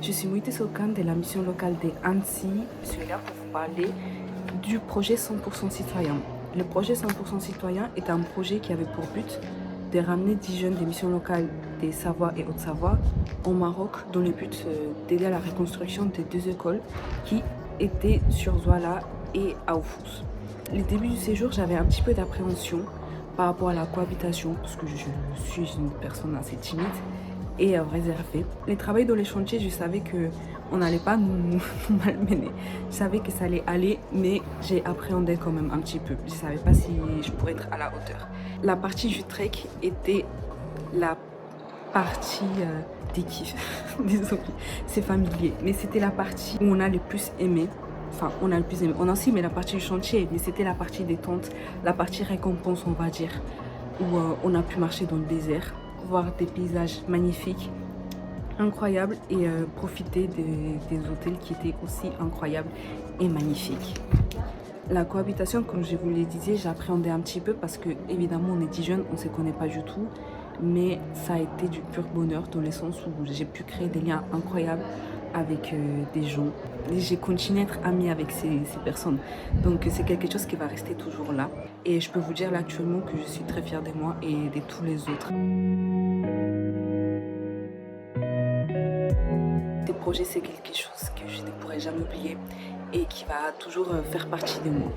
Je suis Moïté Sokan de la mission locale des Annecy. Je suis là pour vous parler du projet 100% citoyen. Le projet 100% citoyen est un projet qui avait pour but de ramener 10 jeunes des missions locales des Savoie et Haute-Savoie au Maroc, dans le but d'aider à la reconstruction des deux écoles qui étaient sur Douala et à Oufous. Les débuts du séjour, j'avais un petit peu d'appréhension par rapport à la cohabitation, parce que je suis une personne assez timide et réservée. Les travaux dans les chantiers, je savais qu'on n'allait pas nous malmener. Je savais que ça allait aller, mais j'ai appréhendé quand même un petit peu. Je ne savais pas si je pourrais être à la hauteur. La partie du trek était la partie des kiffs. Désolée, c'est familier. Mais c'était la partie où on a le plus aimé. Enfin, on a le plus aimé. On a aussi aimé la partie du chantier, mais c'était la partie détente, la partie récompense, on va dire, où on a pu marcher dans le désert, voir des paysages magnifiques, incroyables, et profiter des hôtels qui étaient aussi incroyables et magnifiques. La cohabitation, comme je vous le disais, j'appréhendais un petit peu parce que, évidemment, on est 10 jeunes, on ne se connaît pas du tout, mais ça a été du pur bonheur dans le sens où j'ai pu créer des liens incroyables avec des gens. Et j'ai continué à être amie avec ces personnes. Donc c'est quelque chose qui va rester toujours là. Et je peux vous dire là actuellement que je suis très fière de moi et de tous les autres. Ce projet, c'est quelque chose que je ne pourrai jamais oublier et qui va toujours faire partie de moi.